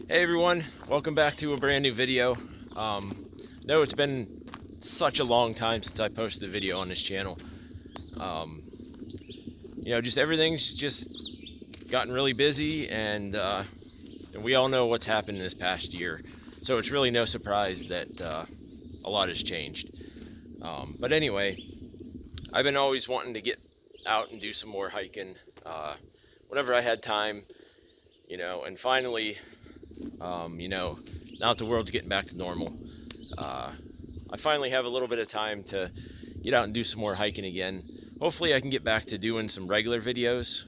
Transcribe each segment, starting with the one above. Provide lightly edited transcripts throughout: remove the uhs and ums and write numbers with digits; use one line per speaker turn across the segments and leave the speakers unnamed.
Hey everyone, welcome back to a brand new video. No, it's been such a long time since I posted a video on this channel. Um, just everything's just gotten really busy, and we all know what's happened this past year. So it's really no surprise that a lot has changed. But anyway, I've been always wanting to get out and do some more hiking whenever I had time, and finally, now that the world's getting back to normal, uh, I finally have a little bit of time to get out and do some more hiking again. Hopefully I can get back to doing some regular videos,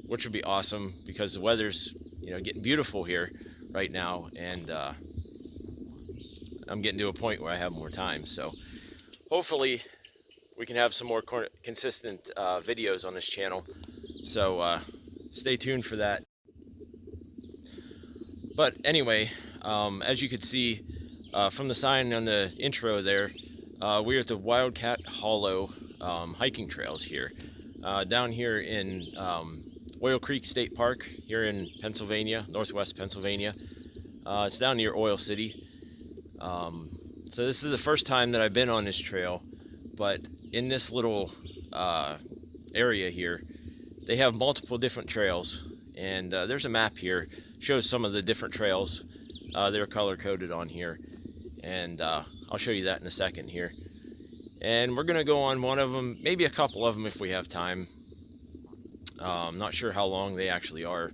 which would be awesome because the weather's, getting beautiful here right now, and I'm getting to a point where I have more time. So hopefully we can have some more consistent videos on this channel. So stay tuned for that. But anyway, as you could see from the sign on the intro there, we're at the Wildcat Hallow hiking trails here. Down here in Oil Creek State Park here in Pennsylvania, northwest Pennsylvania. It's down near Oil City. So this is the first time that I've been on this trail, but in this little area here, they have multiple different trails, and there's a map here, shows some of the different trails. They're color coded on here, and I'll show you that in a second here. And we're gonna go on one of them, maybe a couple of them if we have time. I'm not sure how long they actually are.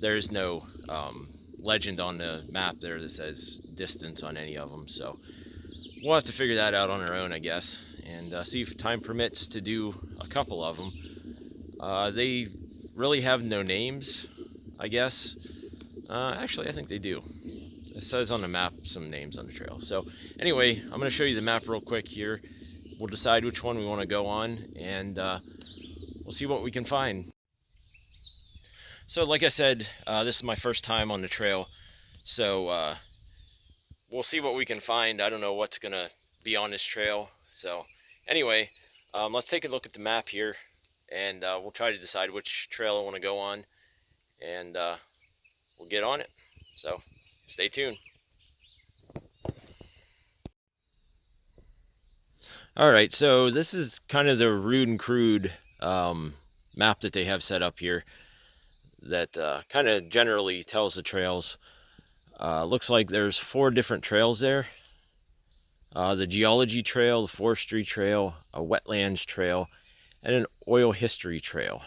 There's no legend on the map there that says distance on any of them, so we'll have to figure that out on our own, I guess, and see if time permits to do a couple of them. They really have no names, I guess. Actually, I think they do. It says on the map some names on the trail. So anyway, I'm going to show you the map real quick here. We'll decide which one we want to go on, and we'll see what we can find. So like I said, this is my first time on the trail, so we'll see what we can find. I don't know what's going to be on this trail. So anyway, let's take a look at the map here, and we'll try to decide which trail I want to go on, and we'll get on it. So stay tuned. All right, so this is kind of the rude and crude map that they have set up here that kind of generally tells the trails. Looks like there's 4 different trails there. The geology trail, the forestry trail, a wetlands trail, and an oil history trail.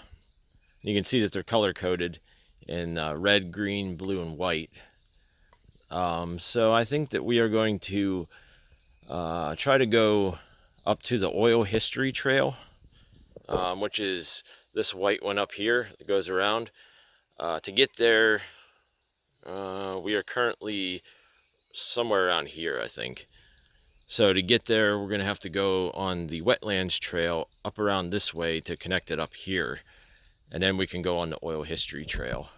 You can see that they're color coded in red, green, blue, and white. So I think that we are going to try to go up to the oil history trail, which is this white one up here that goes around. To get there, we are currently somewhere around here, I think. So to get there, we're going to have to go on the wetlands trail up around this way to connect it up here. And then we can go on the oil history trail.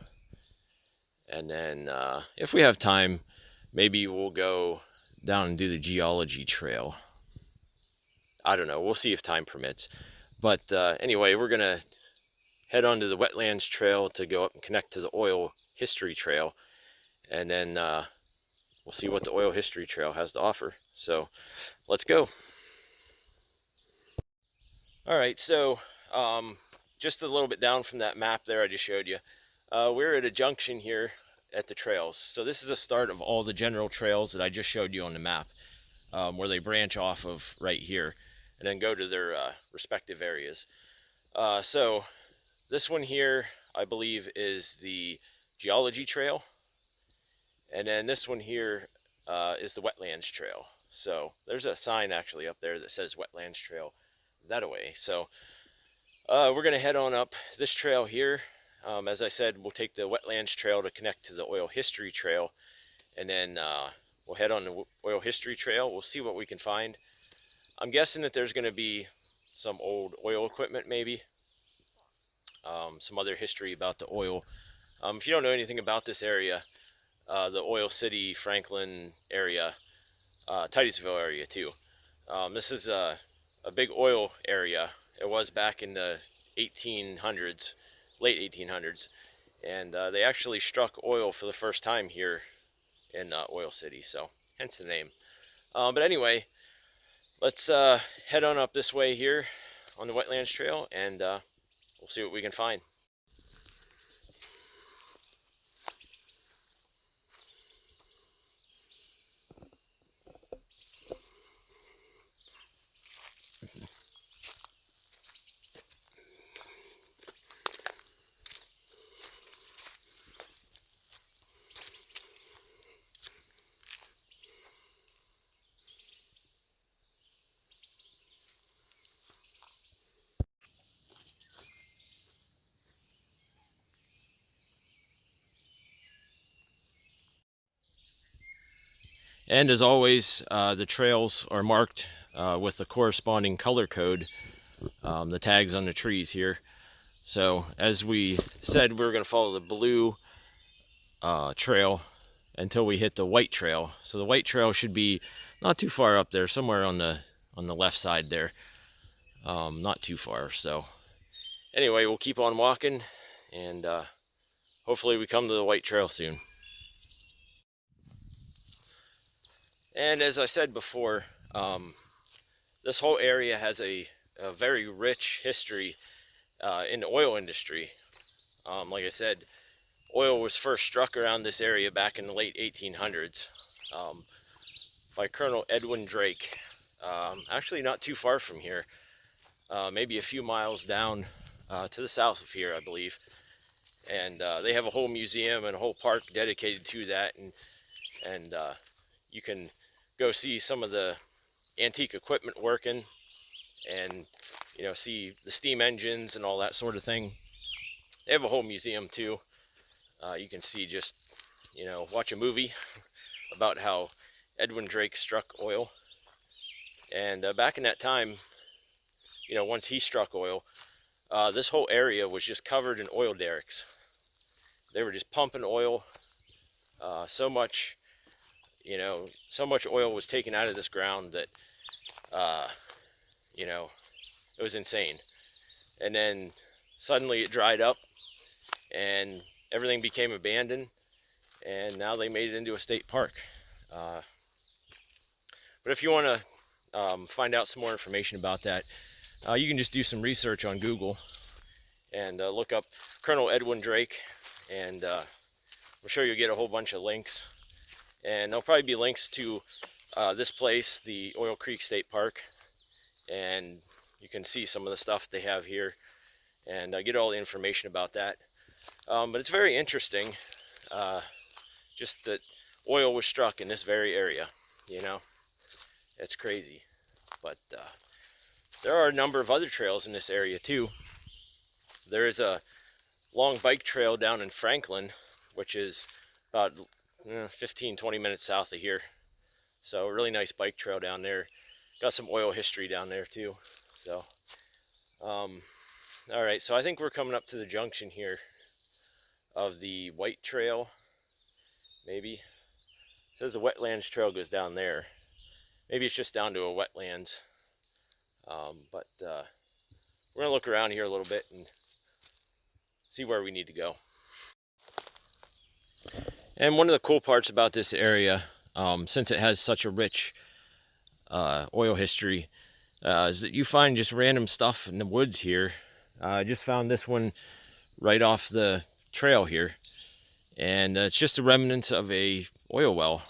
And then if we have time, maybe we'll go down and do the geology trail. I don't know. We'll see if time permits. But anyway, we're going to head onto the wetlands trail to go up and connect to the oil history trail. And then we'll see what the oil history trail has to offer. So let's go. All right, so just a little bit down from that map there I just showed you, we're at a junction here at the trails. So this is the start of all the general trails that I just showed you on the map, where they branch off of right here and then go to their respective areas. So this one here, I believe, is the geology trail. And then this one here is the wetlands trail. So there's a sign actually up there that says wetlands trail that way. So we're going to head on up this trail here. As I said, we'll take the wetlands trail to connect to the oil history trail. And then we'll head on the oil history trail. We'll see what we can find. I'm guessing that there's going to be some old oil equipment maybe. Some other history about the oil. If you don't know anything about this area, the Oil City, Franklin area, Titusville area too. This is a big oil area. It was back in the 1800s, late 1800s, and they actually struck oil for the first time here in Oil City, so hence the name. But anyway, let's head on up this way here on the Wetlands Trail, and we'll see what we can find. And as always, the trails are marked with the corresponding color code, the tags on the trees here. So as we said, we were going to follow the blue trail until we hit the white trail. So the white trail should be not too far up there, somewhere on the left side there, not too far. So anyway, we'll keep on walking, and hopefully we come to the white trail soon. And as I said before, this whole area has a very rich history in the oil industry. Like I said, oil was first struck around this area back in the late 1800s by Colonel Edwin Drake. Actually not too far from here, maybe a few miles down to the south of here, I believe. And they have a whole museum and a whole park dedicated to that, and you can go see some of the antique equipment working, and see the steam engines and all that sort of thing. They have a whole museum too. You can see, just watch a movie about how Edwin Drake struck oil. And back in that time, once he struck oil, this whole area was just covered in oil derricks. They were just pumping oil. So much oil was taken out of this ground that it was insane. And then suddenly it dried up and everything became abandoned, and now they made it into a state park. But if you want to find out some more information about that, you can just do some research on Google and look up Colonel Edwin Drake, and I'm sure you'll get a whole bunch of links. And there'll probably be links to this place, the Oil Creek State Park, and you can see some of the stuff they have here and get all the information about that. But it's very interesting, just that oil was struck in this very area. It's crazy. But there are a number of other trails in this area too. There is a long bike trail down in Franklin, which is about 15-20 minutes south of here. So a really nice bike trail down there. Got some oil history down there too. So all right, so I think we're coming up to the junction here of the White Trail. Maybe it says the Wetlands Trail goes down there. Maybe it's just down to a wetlands. But we're gonna look around here a little bit and see where we need to go. And one of the cool parts about this area, since it has such a rich oil history, is that you find just random stuff in the woods here. I just found this one right off the trail here, and it's just the remnants of a oil well.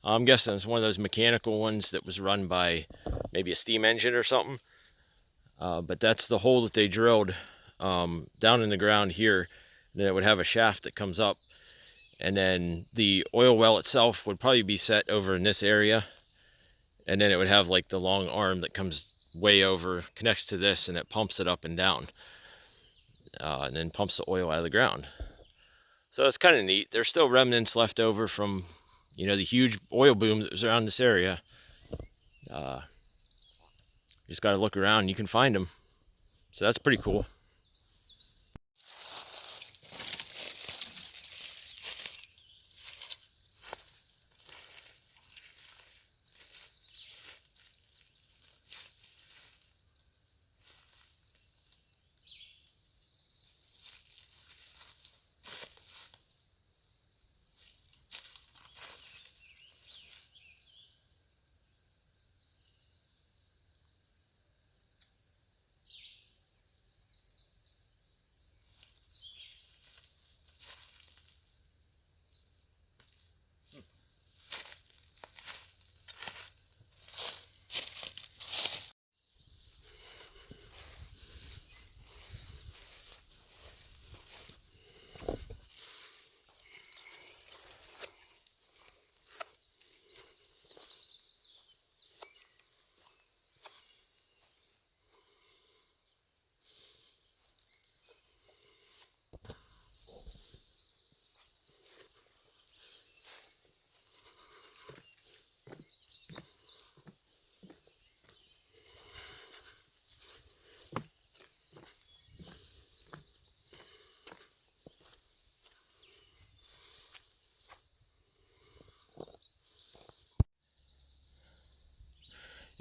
I'm guessing it's one of those mechanical ones that was run by maybe a steam engine or something. But that's the hole that they drilled down in the ground here. And then it would have a shaft that comes up, and then the oil well itself would probably be set over in this area, and then it would have like the long arm that comes way over, connects to this, and it pumps it up and down, and then pumps the oil out of the ground. So it's kind of neat. There's still remnants left over from the huge oil boom that was around this area. Just got to look around and you can find them. So that's pretty cool.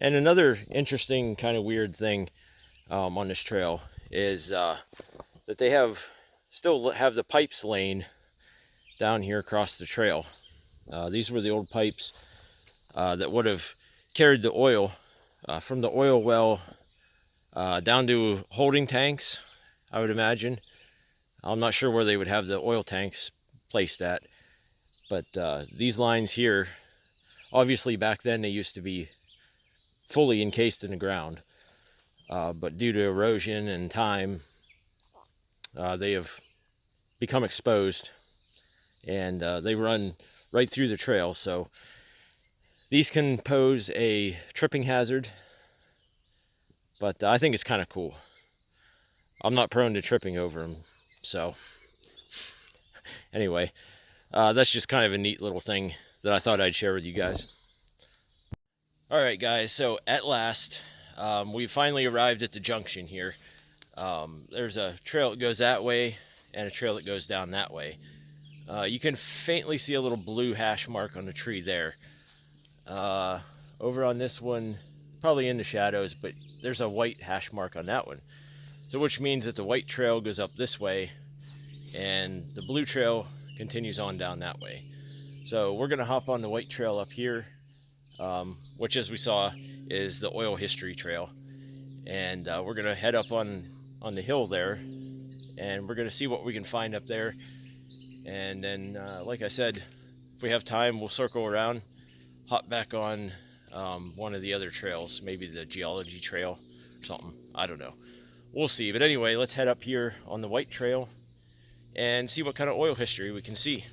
And another interesting kind of weird thing on this trail is that they still have the pipes laying down here across the trail. These were the old pipes that would have carried the oil from the oil well down to holding tanks, I would imagine. I'm not sure where they would have the oil tanks placed at, but these lines here, obviously back then they used to be fully encased in the ground, but due to erosion and time, they have become exposed, and they run right through the trail. So these can pose a tripping hazard, but I think it's kind of cool. I'm not prone to tripping over them, so anyway, that's just kind of a neat little thing that I thought I'd share with you guys. All right, guys, so at last, we finally arrived at the junction here. There's a trail that goes that way and a trail that goes down that way. You can faintly see a little blue hash mark on the tree there. Over on this one, probably in the shadows, but there's a white hash mark on that one. So which means that the white trail goes up this way and the blue trail continues on down that way. So we're gonna hop on the white trail up here, which, as we saw, is the oil history trail. And we're gonna head up on the hill there, and we're gonna see what we can find up there. And then, like I said, if we have time, we'll circle around, hop back on one of the other trails, maybe the geology trail or something. I don't know. We'll see. But anyway, let's head up here on the white trail and see what kind of oil history we can see.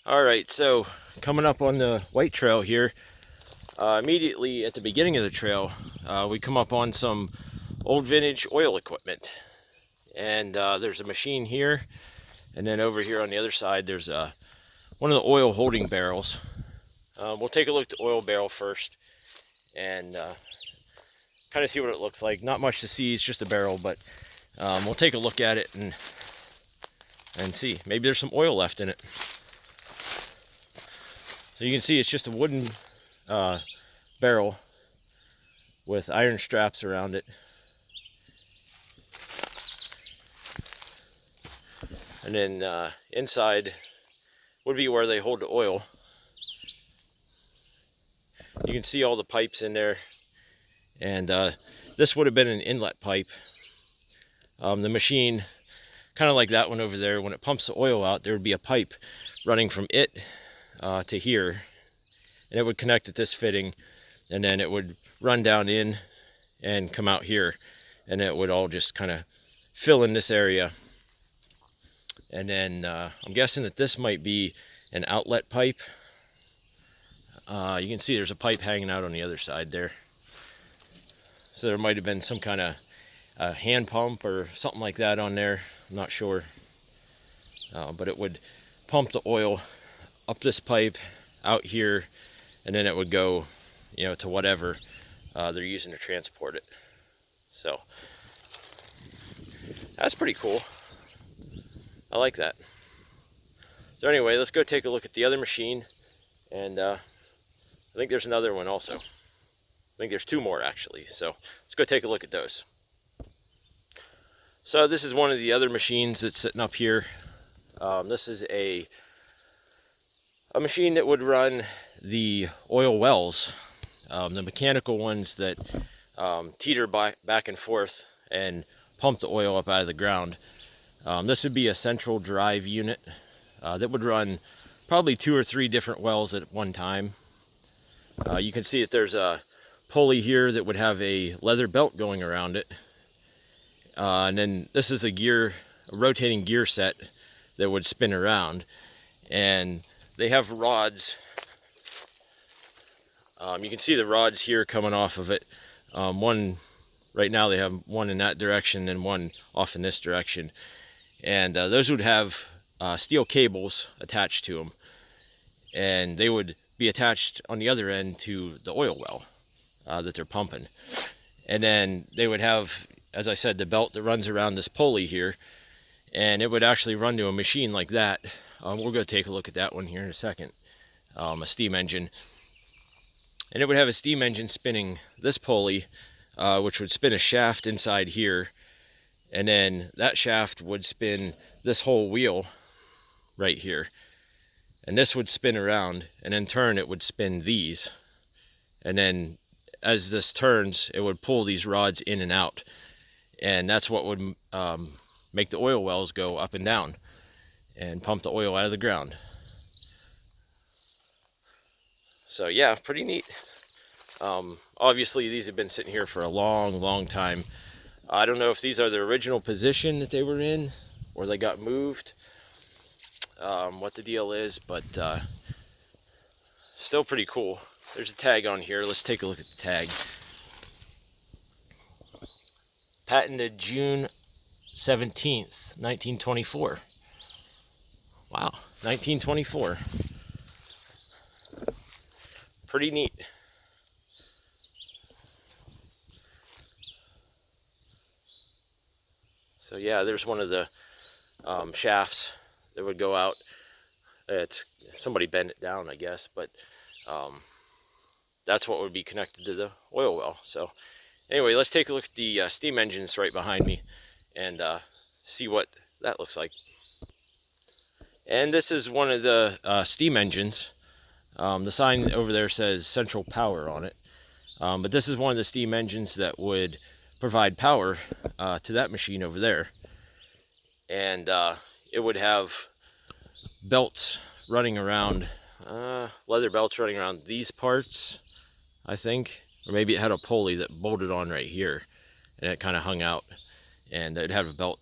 All right, so coming up on the white trail here, immediately at the beginning of the trail, we come up on some old vintage oil equipment. And there's a machine here, and then over here on the other side there's one of the oil holding barrels. We'll take a look at the oil barrel first and kind of see what it looks like. Not much to see, it's just a barrel, but we'll take a look at it and see. Maybe there's some oil left in it. So you can see it's just a wooden barrel with iron straps around it. And then inside would be where they hold the oil. You can see all the pipes in there. And this would have been an inlet pipe. The machine, kind of like that one over there, when it pumps the oil out, there would be a pipe running from it to here. And it would connect at this fitting, and then it would run down in and come out here. And it would all just kind of fill in this area. And then I'm guessing that this might be an outlet pipe. You can see there's a pipe hanging out on the other side there. So there might have been some kind of hand pump or something like that on there. I'm not sure. But it would pump the oil up this pipe out here, and then it would go, to whatever they're using to transport it. So that's pretty cool. I like that. So anyway, let's go take a look at the other machine, and I think there's another one also. I think there's two more actually, so let's go take a look at those. So this is one of the other machines that's sitting up here. This is a machine that would run the oil wells, the mechanical ones that teeter back and forth and pump the oil up out of the ground. This would be a central drive unit that would run probably 2 or 3 different wells at one time. You can see that there's a pulley here that would have a leather belt going around it. And then this is a rotating gear set that would spin around. And they have rods. You can see the rods here coming off of it. Right now they have one in that direction and one off in this direction. And those would have steel cables attached to them. And they would be attached on the other end to the oil well. that they're pumping. And then they would have, as I said, the belt that runs around this pulley here, and it would actually run to a machine like that. We're going to take a look at that one here in a second, a steam engine. And it would have a steam engine spinning this pulley, which would spin a shaft inside here, and then that shaft would spin this whole wheel right here, and this would spin around, and in turn it would spin these, and then as this turns it would pull these rods in and out, and that's what would make the oil wells go up and down and pump the oil out of the ground. So yeah, pretty neat. Obviously these have been sitting here for a long time. I don't know if these are the original position that they were in or they got moved, what the deal is, but still pretty cool. There's a tag on here. Let's take a look at the tag. Patented June 17th, 1924. Wow, 1924. Pretty neat. So yeah, there's one of the shafts that would go out. It's somebody bent it down, I guess, but that's what would be connected to the oil well. So anyway, let's take a look at the steam engines right behind me and see what that looks like. And this is one of the steam engines. The sign over there says Central Power on it, but this is one of the steam engines that would provide power to that machine over there. And it would have belts running around, leather belts running around these parts, I think, or maybe it had a pulley that bolted on right here and it kind of hung out, and it'd have a belt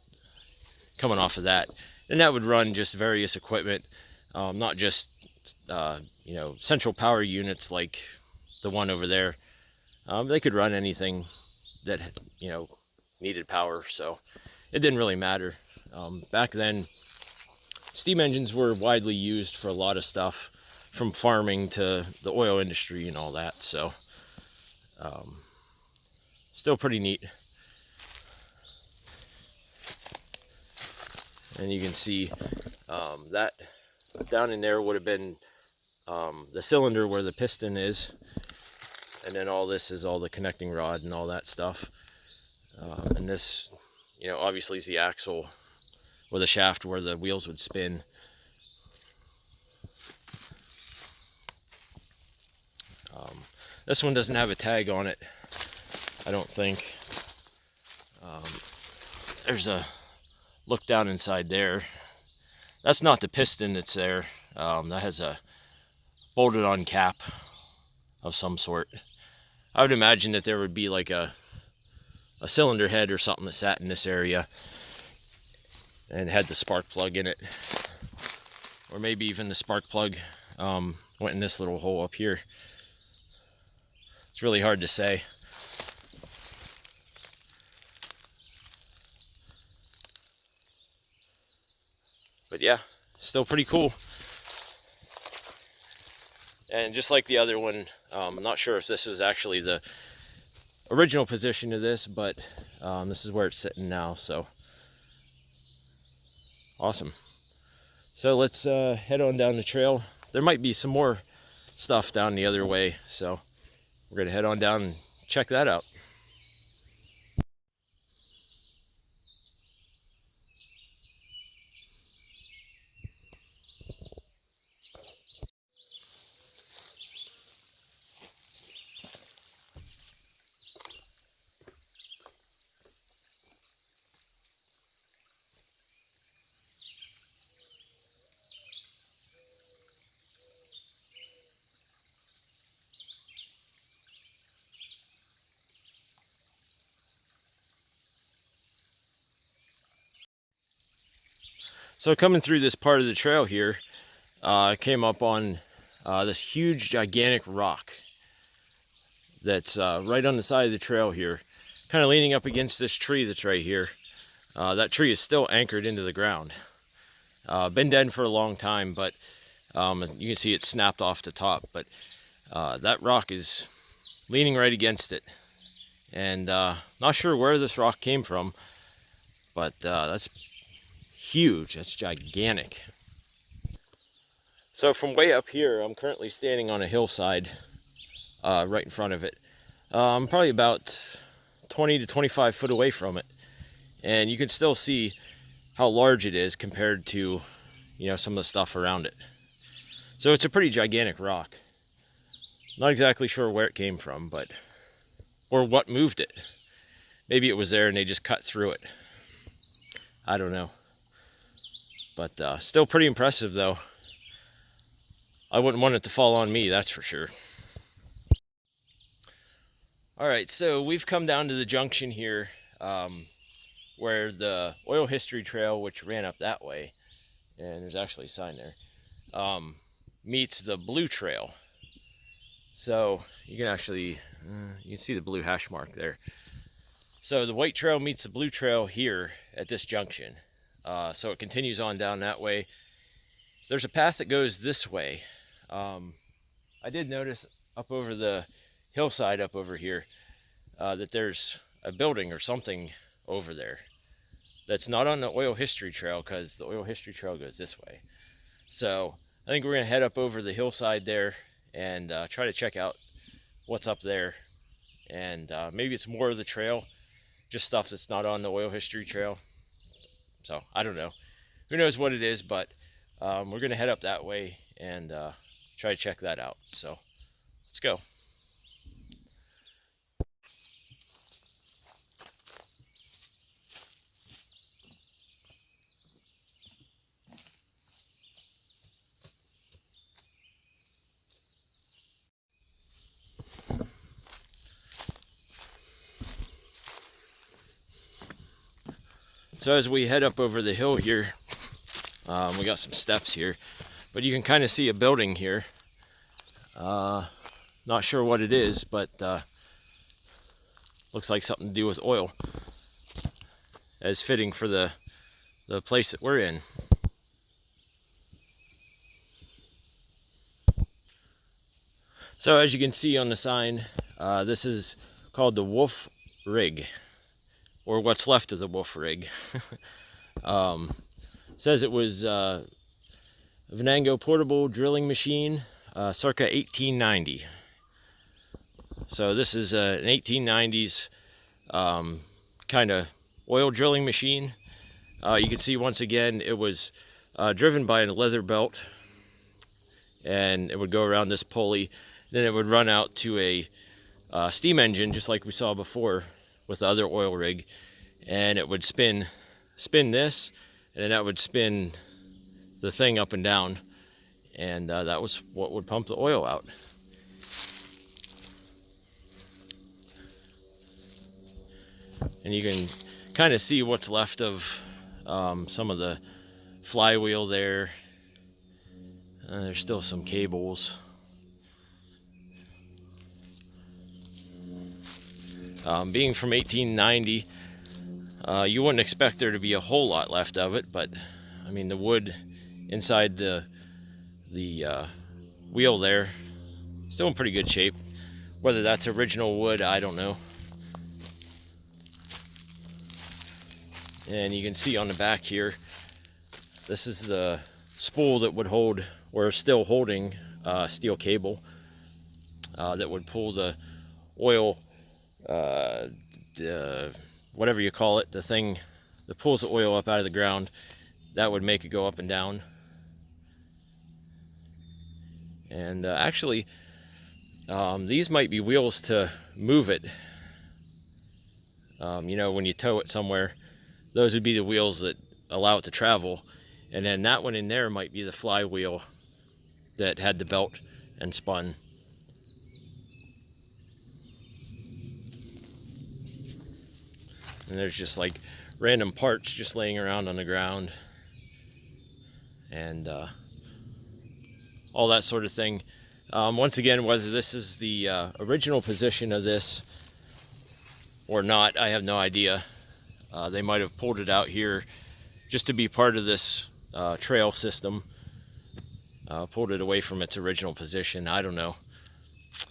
coming off of that, and that would run just various equipment, not just you know, central power units like the one over there. They could run anything that, you know, needed power, so it didn't really matter. Back then steam engines were widely used for a lot of stuff, from farming to the oil industry and all that, so still pretty neat. And you can see that down in there would have been the cylinder where the piston is, and then all this is all the connecting rod and all that stuff. And this, you know, obviously is the axle or the shaft where the wheels would spin. This one doesn't have a tag on it, I don't think. There's a look down inside there. That's not the piston that's there. That has a bolted on cap of some sort. I would imagine that there would be like a cylinder head or something that sat in this area and had the spark plug in it, or maybe even the spark plug went in this little hole up here. It's really hard to say. But yeah, still pretty cool. And just like the other one, I'm not sure if this was actually the original position of this, but this is where it's sitting now, so awesome. So let's head on down the trail. There might be some more stuff down the other way, so we're gonna head on down and check that out. So coming through this part of the trail here, I came up on this huge gigantic rock that's right on the side of the trail here, kind of leaning up against this tree that's right here. That tree is still anchored into the ground. Been dead for a long time, but you can see it snapped off the top, but that rock is leaning right against it. And not sure where this rock came from, but that's huge. That's gigantic. So from way up here, I'm currently standing on a hillside right in front of it. I'm probably about 20 to 25 foot away from it, and you can still see how large it is compared to, you know, some of the stuff around it. So it's a pretty gigantic rock. Not exactly sure where it came from, but or what moved it. Maybe it was there and they just cut through it. I don't know. But still pretty impressive though. I wouldn't want it to fall on me, that's for sure. All right, so we've come down to the junction here where the oil history trail, which ran up that way, and there's actually a sign there, meets the blue trail. So you can actually, you can see the blue hash mark there. So the white trail meets the blue trail here at this junction. So it continues on down that way. There's a path that goes this way. I did notice up over the hillside up over here that there's a building or something over there that's not on the oil history trail, because the oil history trail goes this way. So I think we're gonna head up over the hillside there and try to check out what's up there, and maybe it's more of the trail, just stuff that's not on the oil history trail. So I don't know, who knows what it is, but we're gonna head up that way and try to check that out. So let's go. So as we head up over the hill here, we got some steps here, but you can kind of see a building here. Not sure what it is, but looks like something to do with oil, as fitting for the place that we're in. So as you can see on the sign, this is called the Wolf Rig, or what's left of the Wolf Rig. Says it was a Venango portable drilling machine, circa 1890. So this is an 1890s kind of oil drilling machine. You can see once again it was driven by a leather belt, and it would go around this pulley. Then it would run out to a steam engine, just like we saw before with the other oil rig, and it would spin this, and then that would spin the thing up and down, and that was what would pump the oil out. And you can kind of see what's left of some of the flywheel there. There's still some cables. Being from 1890, you wouldn't expect there to be a whole lot left of it, but I mean, the wood inside the wheel there, still in pretty good shape. Whether that's original wood, I don't know. And you can see on the back here, this is the spool that would hold, or still holding, steel cable that would pull the oil, whatever you call it, the thing that pulls the oil up out of the ground. That would make it go up and down. And actually, these might be wheels to move it. You know, when you tow it somewhere, those would be the wheels that allow it to travel. And then that one in there might be the flywheel that had the belt and spun. And there's just like random parts just laying around on the ground, and all that sort of thing. Once again, whether this is the original position of this or not, I have no idea. They might have pulled it out here just to be part of this trail system, pulled it away from its original position. I don't know.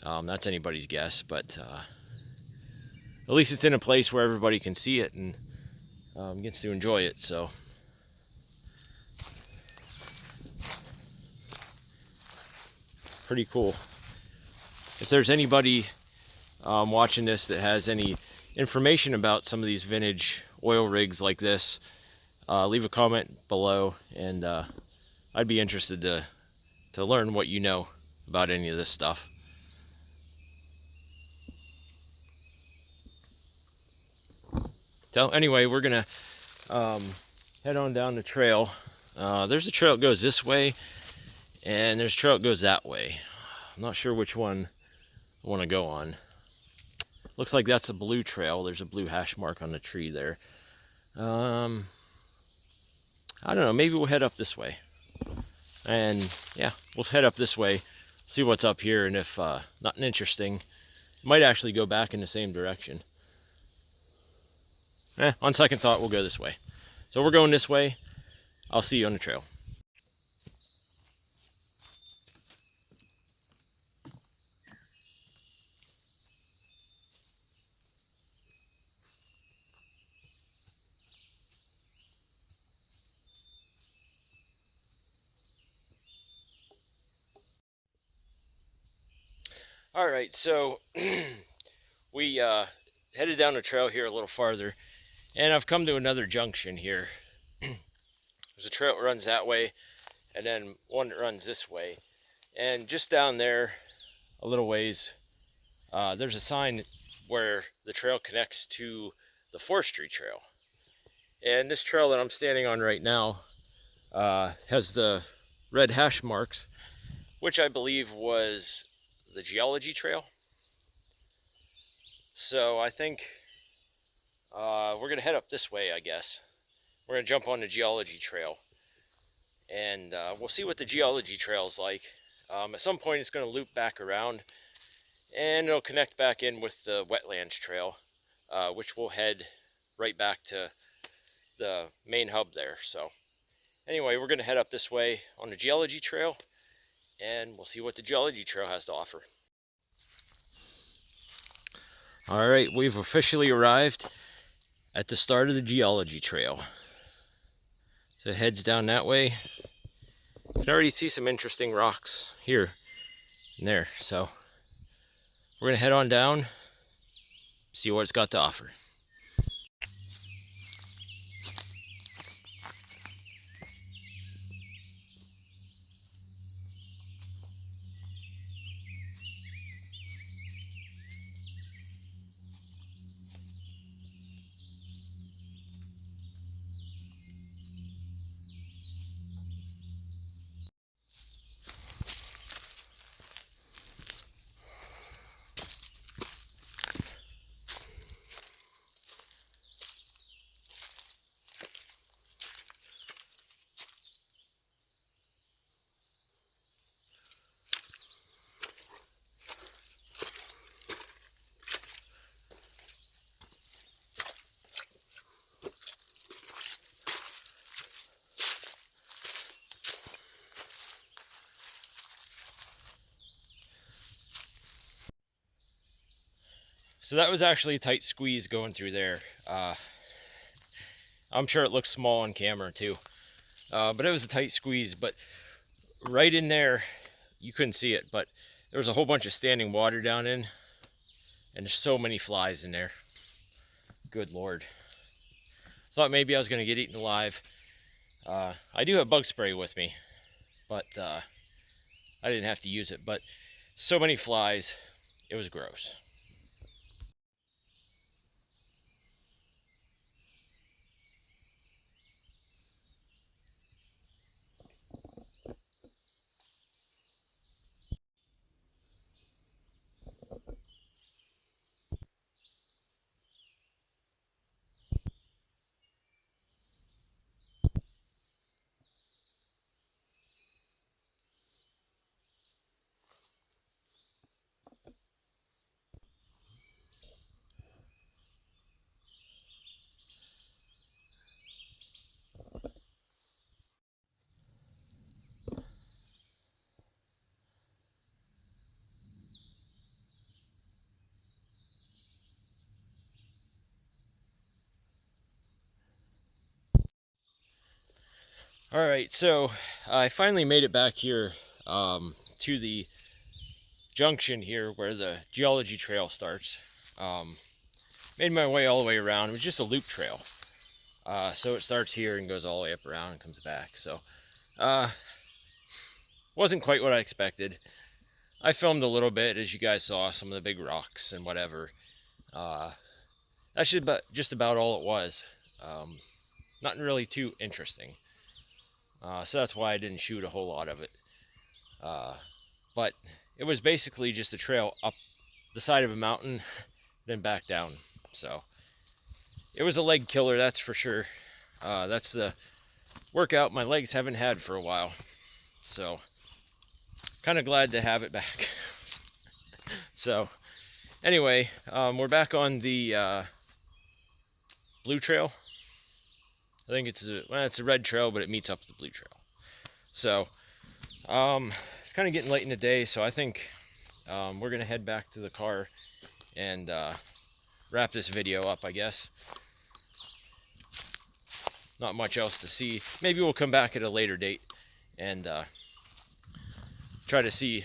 That's anybody's guess, but at least it's in a place where everybody can see it and gets to enjoy it. So pretty cool. If there's anybody watching this that has any information about some of these vintage oil rigs like this, leave a comment below, and I'd be interested to learn what you know about any of this stuff. So anyway, we're gonna head on down the trail. There's a trail that goes this way, and there's a trail that goes that way. I'm not sure which one I want to go on. Looks like that's a blue trail. There's a blue hash mark on the tree there. I don't know, maybe we'll head up this way. And yeah, we'll head up this way, see what's up here, and if nothing interesting, might actually go back in the same direction. On second thought, we'll go this way. So we're going this way. I'll see you on the trail. All right, so we headed down the trail here a little farther, and I've come to another junction here. There's a trail that runs that way, and then one that runs this way. And just down there, a little ways, there's a sign where the trail connects to the forestry trail. And this trail that I'm standing on right now has the red hash marks, which I believe was the geology trail. So I think we're gonna head up this way, I guess. We're gonna jump on the geology trail, and we'll see what the geology trail is like. At some point it's gonna loop back around, and it'll connect back in with the wetlands trail, which will head right back to the main hub there. So anyway, we're gonna head up this way on the geology trail, and we'll see what the geology trail has to offer. All right, we've officially arrived at the start of the geology trail. So it heads down that way. You can already see some interesting rocks here and there. So we're gonna head on down, see what it's got to offer. So that was actually a tight squeeze going through there. I'm sure it looks small on camera too, but it was a tight squeeze. But right in there, you couldn't see it, but there was a whole bunch of standing water down in, and there's so many flies in there. Good Lord. Thought maybe I was gonna get eaten alive. I do have bug spray with me, but I didn't have to use it. But so many flies, it was gross. All right, so I finally made it back here to the junction here where the geology trail starts. Made my way all the way around. It was just a loop trail. So it starts here and goes all the way up around and comes back. So uh, wasn't quite what I expected. I filmed a little bit, as you guys saw, some of the big rocks and whatever. Uh, that's just about all it was. Nothing really too interesting. So that's why I didn't shoot a whole lot of it. Uh, but it was basically just a trail up the side of a mountain, then back down. So it was a leg killer, that's for sure. That's the workout my legs haven't had for a while. So kind of glad to have it back. So anyway, we're back on the blue trail. I think it's a red trail, but it meets up with the blue trail. So it's kind of getting late in the day, so I think we're gonna head back to the car and wrap this video up, I guess. Not much else to see. Maybe we'll come back at a later date and try to see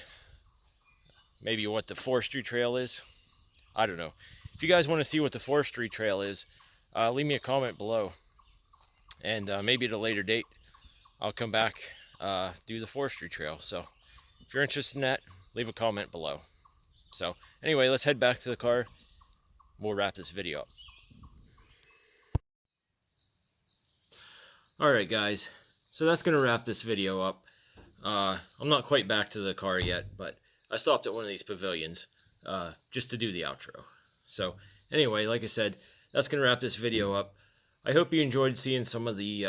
maybe what the forestry trail is. I don't know. If you guys want to see what the forestry trail is, leave me a comment below. And maybe at a later date, I'll come back, do the forestry trail. So if you're interested in that, leave a comment below. So anyway, let's head back to the car. We'll wrap this video up. Alright guys, so that's going to wrap this video up. I'm not quite back to the car yet, but I stopped at one of these pavilions just to do the outro. So anyway, like I said, that's going to wrap this video up. I hope you enjoyed seeing some of the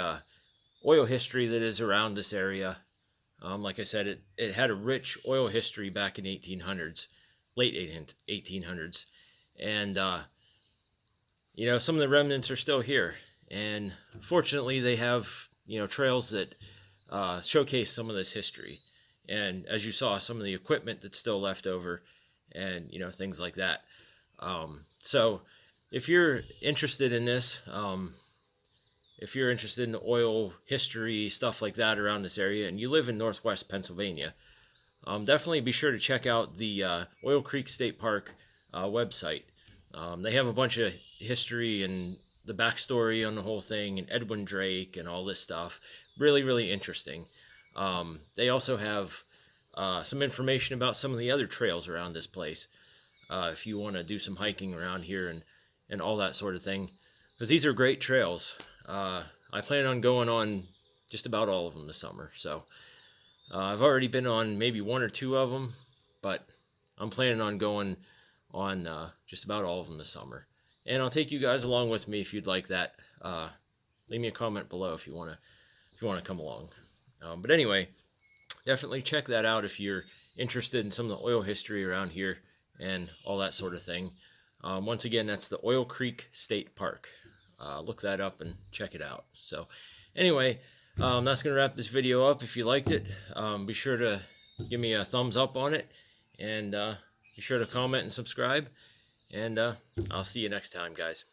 oil history that is around this area. Like I said, it had a rich oil history back in 1800s, late 1800s. And, you know, some of the remnants are still here. And fortunately, they have, you know, trails that showcase some of this history. And as you saw, some of the equipment that's still left over and, you know, things like that. So if you're interested in this, if you're interested in oil history, stuff like that around this area, and you live in Northwest Pennsylvania, definitely be sure to check out the Oil Creek State Park website. They have a bunch of history and the backstory on the whole thing, and Edwin Drake and all this stuff. Really, really interesting. They also have some information about some of the other trails around this place. If you want to do some hiking around here and all that sort of thing, because these are great trails. I plan on going on just about all of them this summer. So I've already been on maybe one or two of them, but I'm planning on going on just about all of them this summer. And I'll take you guys along with me if you'd like that. Leave me a comment below if you want to come along. But anyway, definitely check that out if you're interested in some of the oil history around here and all that sort of thing. Once again, that's the Oil Creek State Park. Look that up and check it out. So anyway, that's going to wrap this video up. If you liked it, be sure to give me a thumbs up on it, and be sure to comment and subscribe. And I'll see you next time, guys.